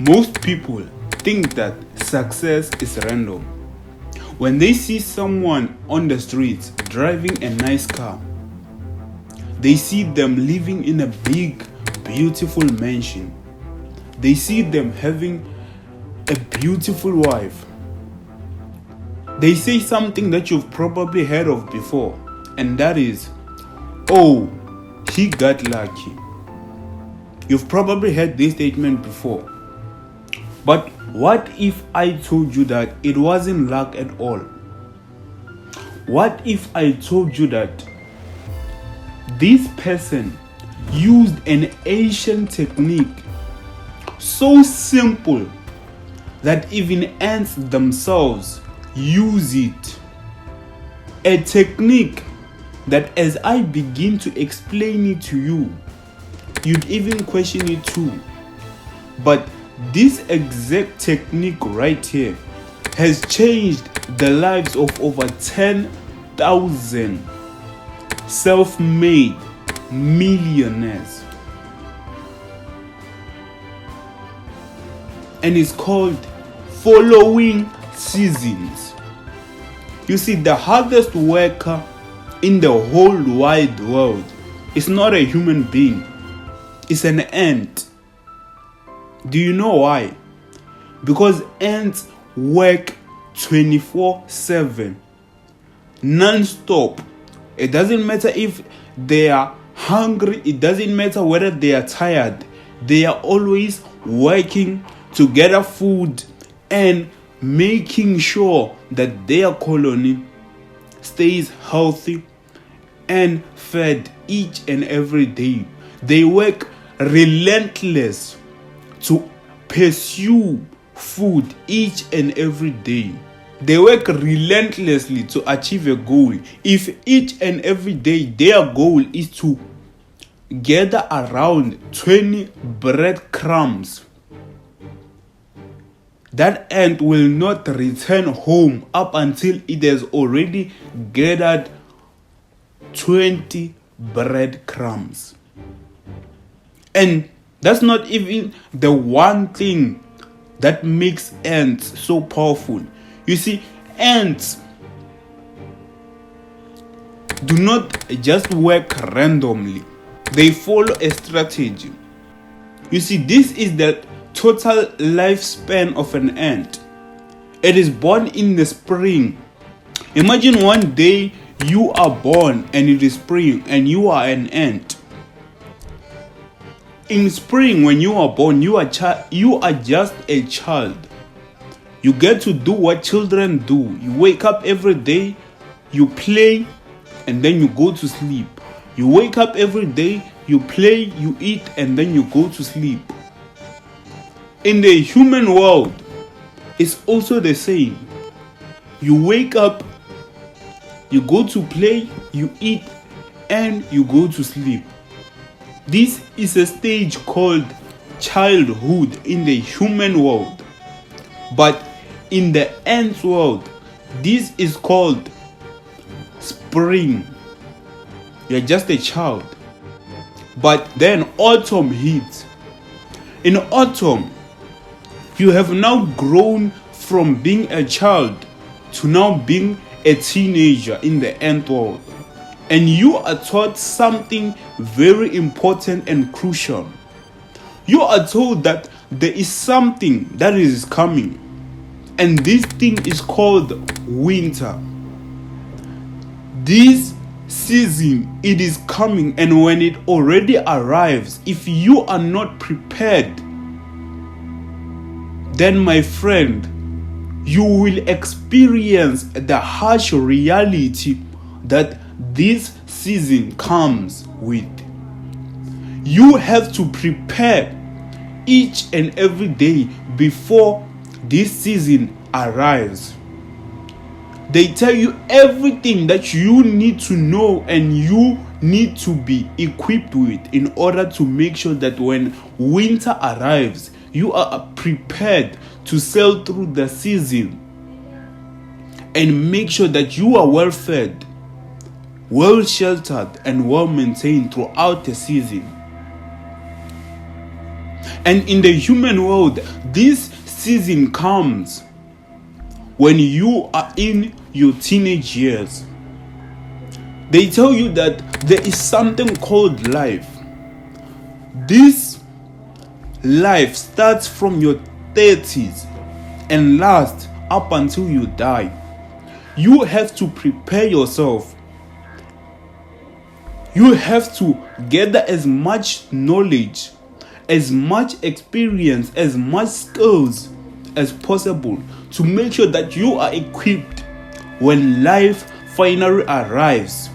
Most people think that success is random. When they see someone on the streets driving a nice car, they see them living in a big, beautiful mansion. They see them having a beautiful wife. They say something that you've probably heard of before, and that is, "Oh, he got lucky." You've probably heard this statement before. But what if I told you that it wasn't luck at all? What if I told you that this person used an ancient technique so simple that even ants themselves use it? A technique that, as I begin to explain it to you, you'd even question it too. But this exact technique right here has changed the lives of over 10,000 self-made millionaires. And it's called following seasons. You see, the hardest worker in the whole wide world is not a human being, it's an ant. Do you know why? Because ants work 24/7, non-stop. It doesn't matter if they are hungry, it doesn't matter whether they are tired. They are always working to gather food and making sure that their colony stays healthy and fed each and every day. They work relentless to pursue food each and every day. They work relentlessly to achieve a goal. If each and every day their goal is to gather around 20 breadcrumbs, that ant will not return home up until it has already gathered 20 breadcrumbs. And that's not even the one thing that makes ants so powerful. You see, ants do not just work randomly. They follow a strategy. You see, this is the total lifespan of an ant. It is born in the spring. Imagine one day you are born and it is spring and you are an ant. In spring, when you are born, you are just a child. You get to do what children do. You wake up every day, you play, and then you go to sleep. You wake up every day, you play, you eat, and then you go to sleep. In the human world, it's also the same. You wake up, you go to play, you eat, and you go to sleep. This is a stage called childhood in the human world. But in the ant world, this is called spring. You're just a child. But then autumn hits. In autumn, you have now grown from being a child to now being a teenager in the ant world. And you are taught something very important and crucial. You are told that there is something that is coming. And this thing is called winter. This season, it is coming, and when it already arrives, if you are not prepared, then my friend, you will experience the harsh reality that this season comes with. You have to prepare each and every day before this season arrives. They tell you everything that you need to know and you need to be equipped with in order to make sure that when winter arrives, you are prepared to sail through the season and make sure that you are well fed, well sheltered, and well maintained throughout the season. And in the human world, this season comes when you are in your teenage years. They tell you that there is something called life. This life starts from your 30s and lasts up until you die. You have to prepare yourself. You have to gather as much knowledge, as much experience, as much skills as possible to make sure that you are equipped when life finally arrives.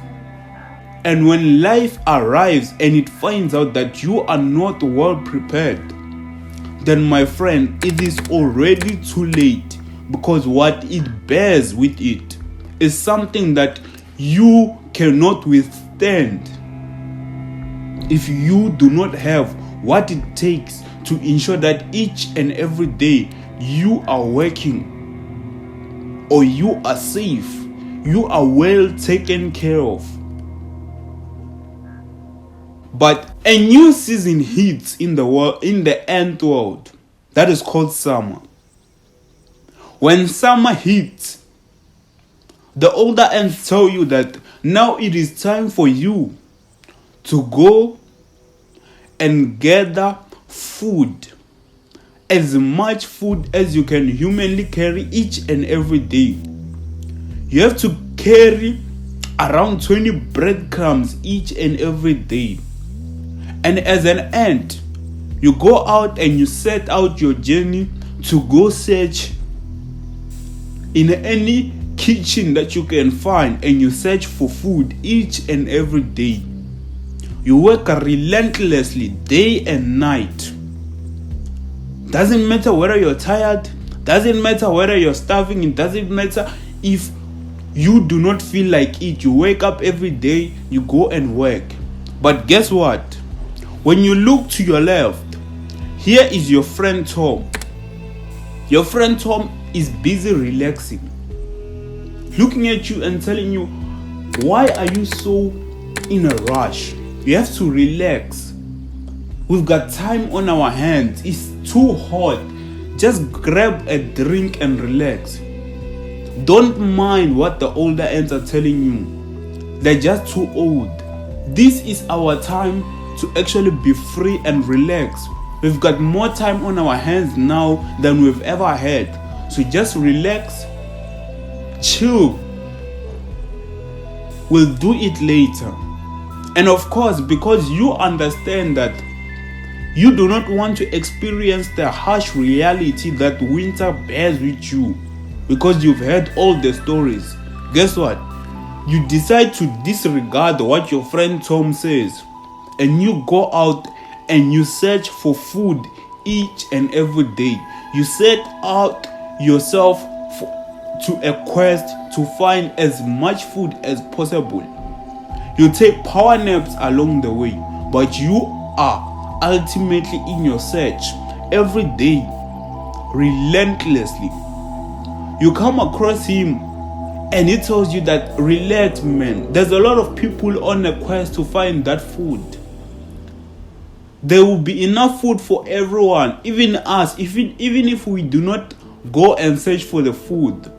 And when life arrives and it finds out that you are not well prepared, then my friend, it is already too late, because what it bears with it is something that you cannot withstand if you do not have what it takes to ensure that each and every day you are working, or you are safe, you are well taken care of. But a new season hits in the world, in the ant world, that is called summer. When summer hits, the older ants tell you that now it is time for you to go and gather food, as much food as you can humanly carry each and every day. You have to carry around 20 breadcrumbs each and every day. And as an ant, you go out and you set out your journey to go search in any kitchen that you can find, and you search for food each and every day. You work relentlessly day and night. Doesn't matter whether you're tired, doesn't matter whether you're starving, it doesn't matter if you do not feel like it. You wake up every day, you go and work. But guess what? When you look to your left, here is your friend Tom. Your friend Tom is busy relaxing, looking at you and telling you, why are you so in a rush? You have to relax. We've got time on our hands. It's too hot. Just grab a drink and relax. Don't mind what the older ants are telling you. They're just too old. This is our time to actually be free and relax. We've got more time on our hands now than we've ever had. So just relax, chill. We'll do it later. And of course, because you understand that you do not want to experience the harsh reality that winter bears with you, because you've heard all the stories, guess what? You decide to disregard what your friend Tom says, and you go out and you search for food each and every day. You set out yourself to a quest to find as much food as possible. You take power naps along the way, but you are ultimately in your search every day, relentlessly. You come across him and he tells you that, relax man, there's a lot of people on a quest to find that food. There will be enough food for everyone, even us. Even if we do not go and search for the food,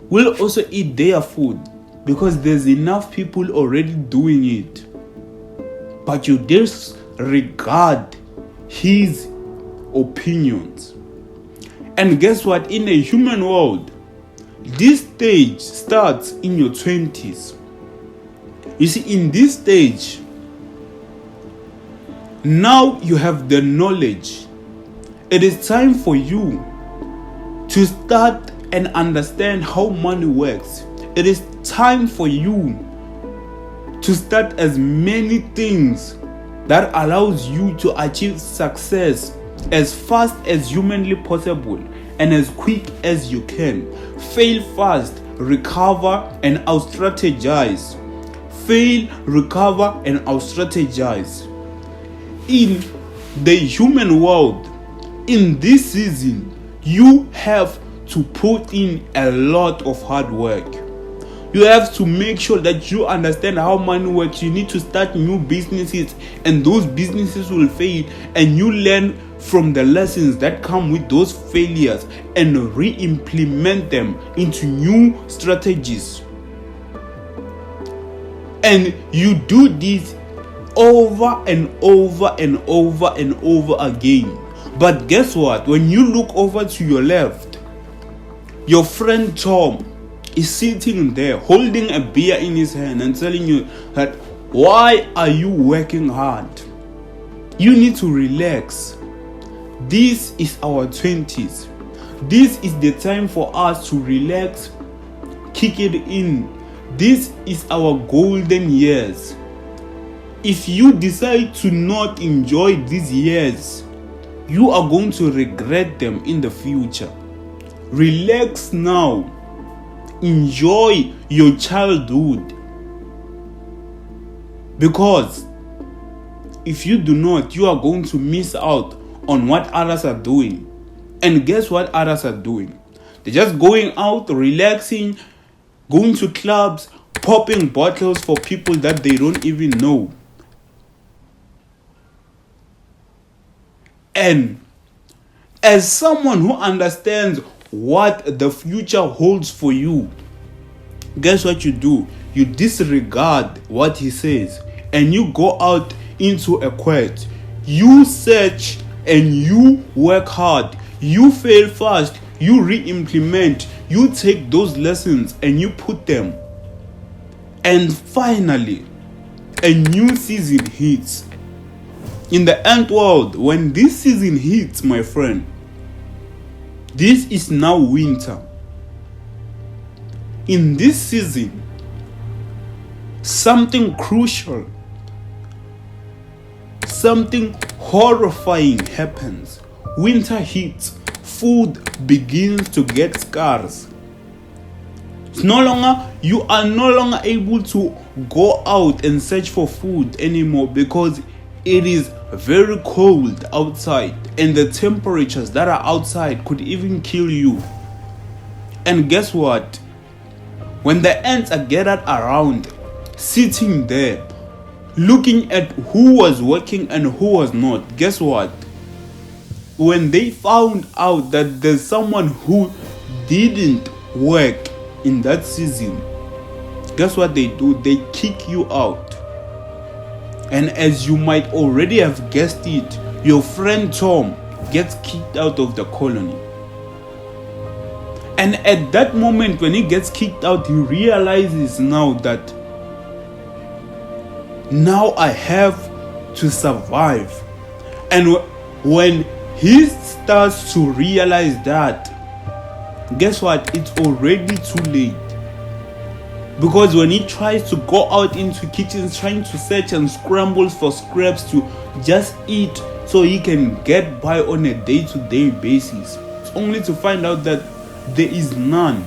we'll also eat their food, because there's enough people already doing it. But you disregard his opinions. And guess what? In a human world, this stage starts in your 20s. You see, in this stage, now you have the knowledge. It is time for you to start and understand how money works. It is time for you to start as many things that allows you to achieve success as fast as humanly possible and as quick as you can. Fail fast, recover, and out-strategize. Fail, recover, and out-strategize. In the human world, in this season, you have to put in a lot of hard work. You have to make sure that you understand how money works. You need to start new businesses, and those businesses will fail, and you learn from the lessons that come with those failures and re-implement them into new strategies. And you do this over and over and over and over again. But guess what? When you look over to your left, your friend Tom is sitting there holding a beer in his hand and telling you that, why are you working hard? You need to relax. This is our 20s. This is the time for us to relax, kick it in. This is our golden years. If you decide to not enjoy these years, you are going to regret them in the future. Relax now. Enjoy your childhood. Because if you do not, you are going to miss out on what others are doing. And guess what others are doing? They're just going out, relaxing, going to clubs, popping bottles for people that they don't even know. And as someone who understands what the future holds for you, guess what you do? You disregard what he says and you go out into a quest. You search and you work hard. You fail fast. You re-implement. You take those lessons and you put them. And finally, a new season hits. In the ant world, when this season hits, my friend, this is now winter. In this season, something crucial, something horrifying happens. Winter hits. Food begins to get scarce. You are no longer able to go out and search for food anymore because it is very cold outside and the temperatures that are outside could even kill you. And guess what? When the ants are gathered around, sitting there, looking at who was working and who was not, guess what? When they found out that there's someone who didn't work in that season, guess what they do? They kick you out. And as you might already have guessed it, your friend Tom gets kicked out of the colony. And at that moment when he gets kicked out, he realizes now that now I have to survive. And when he starts to realize that, guess what? It's already too late. Because when he tries to go out into kitchens trying to search and scramble for scraps to just eat so he can get by on a day-to-day basis, it's only to find out that there is none.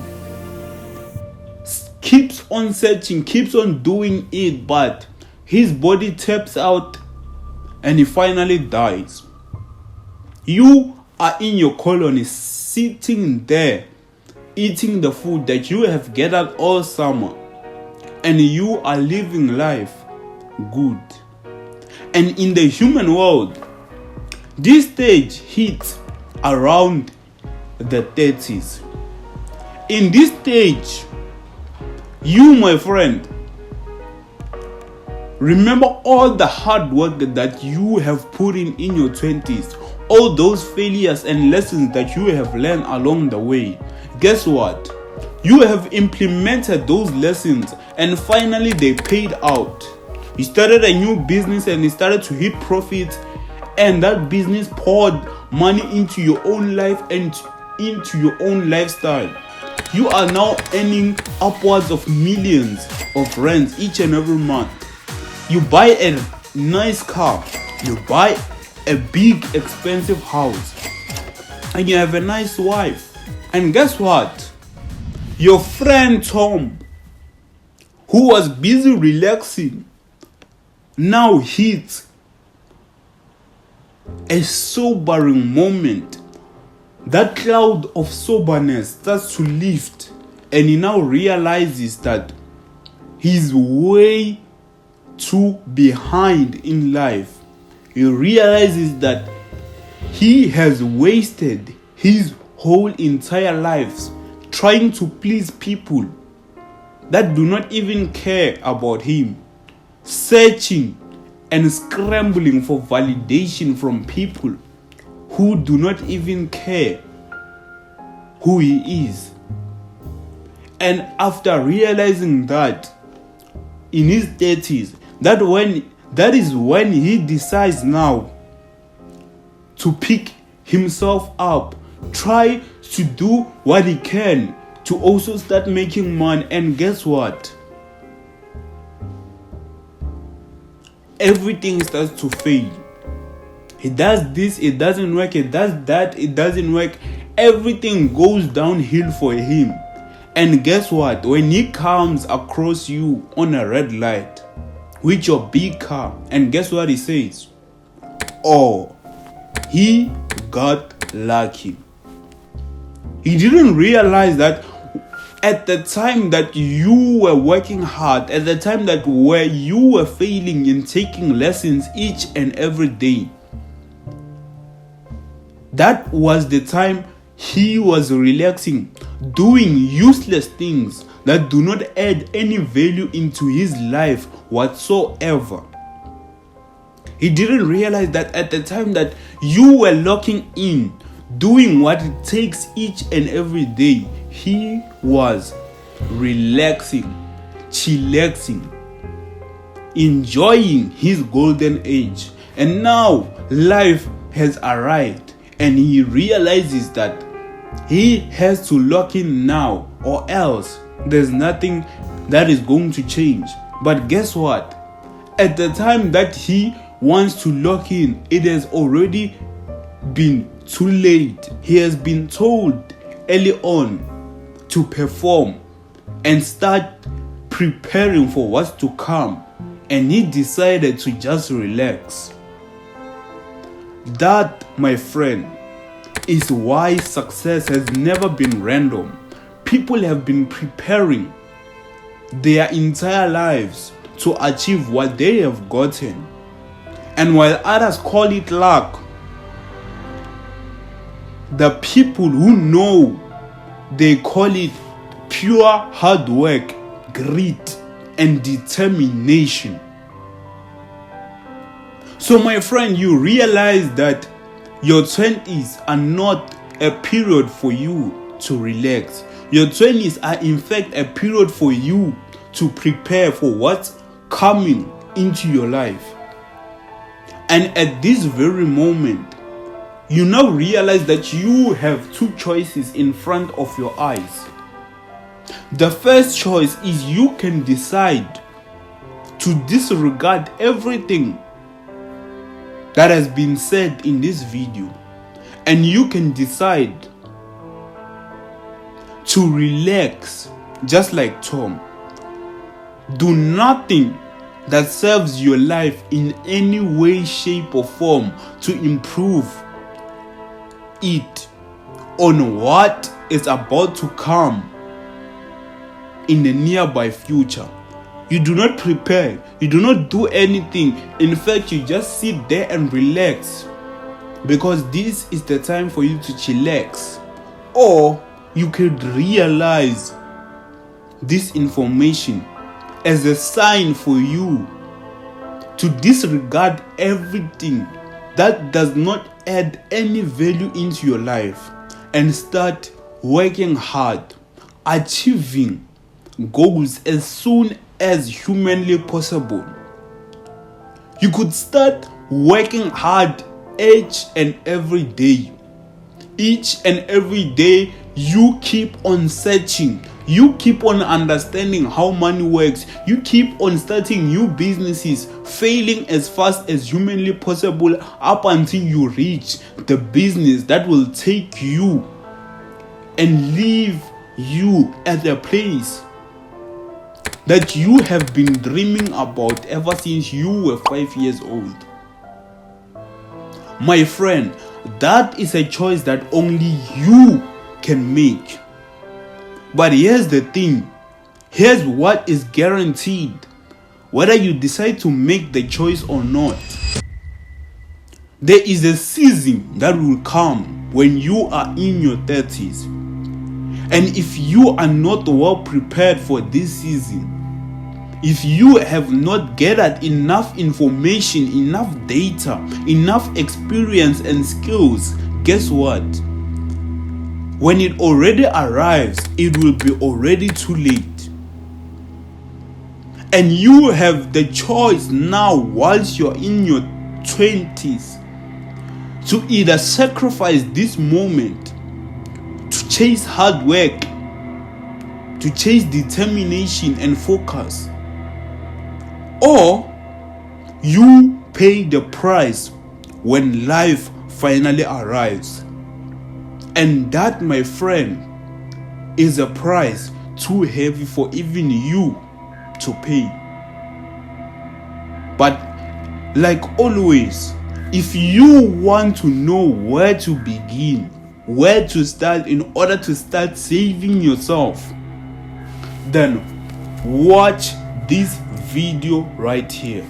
Keeps on searching, keeps on doing it, but his body taps out and he finally dies. You are in your colony, sitting there, eating the food that you have gathered all summer, and you are living life good. And in the human world, this stage hits around the 30s. In this stage, you, my friend, remember all the hard work that you have put in your 20s, all those failures and lessons that you have learned along the way. Guess what? You have implemented those lessons and finally they paid out. You started a new business and it started to hit profits, and that business poured money into your own life and into your own lifestyle. You are now earning upwards of millions of rands each and every month. You buy a nice car, you buy a big expensive house, and you have a nice wife. And guess what? Your friend Tom, who was busy relaxing, now hits a sobering moment. That cloud of soberness starts to lift, and he now realizes that he's way too behind in life. He realizes that he has wasted his whole entire lives trying to please people that do not even care about him, searching and scrambling for validation from people who do not even care who he is. And after realizing that in his 30s, that is when he decides now to pick himself up, try to do what he can to also start making money. And guess what? Everything starts to fail. He does this, it doesn't work. He does that, it doesn't work. Everything goes downhill for him. And guess what? When he comes across you on a red light with your big car, and guess what he says? Oh, he got lucky. He didn't realize that at the time that you were working hard, at the time that where you were failing in taking lessons each and every day, that was the time he was relaxing, doing useless things that do not add any value into his life whatsoever. He didn't realize that at the time that you were locking in, doing what it takes each and every day, he was relaxing, chillaxing, enjoying his golden age. And now life has arrived and he realizes that he has to lock in now, or else there's nothing that is going to change. But guess what? At the time that he wants to lock in, it has already been too late. He has been told early on to perform and start preparing for what's to come, and he decided to just relax. That, my friend, is why success has never been random. People have been preparing their entire lives to achieve what they have gotten. And while others call it luck, the people who know, they call it pure hard work, grit, and determination. So my friend, you realize that your 20s are not a period for you to relax. Your 20s are in fact a period for you to prepare for what's coming into your life. And at this very moment, you now realize that you have two choices in front of your eyes. The first choice is you can decide to disregard everything that has been said in this video, and you can decide to relax just like Tom. Do nothing that serves your life in any way, shape or form to improve it on what is about to come in the nearby future. You do not prepare, you do not do anything. In fact, you just sit there and relax, because this is the time for you to chillax. Or you could realize this information as a sign for you to disregard everything that does not add any value into your life and start working hard, achieving goals as soon as humanly possible. You could start working hard each and every day. Each and every day you keep on searching. You keep on understanding how money works. You keep on starting new businesses, failing as fast as humanly possible up until you reach the business that will take you and leave you at a place that you have been dreaming about ever since you were 5 years old. My friend, that is a choice that only you can make. But here's the thing. Here's what is guaranteed, whether you decide to make the choice or not. There is a season that will come when you are in your 30s. And if you are not well prepared for this season, if you have not gathered enough information, enough data, enough experience and skills, guess what? When it already arrives, it will be already too late. And you have the choice now, whilst you're in your 20s, to either sacrifice this moment to chase hard work, to chase determination and focus, or you pay the price when life finally arrives. And that, my friend, is a price too heavy for even you to pay. But like always, if you want to know where to begin, where to start in order to start saving yourself, then watch this video right here.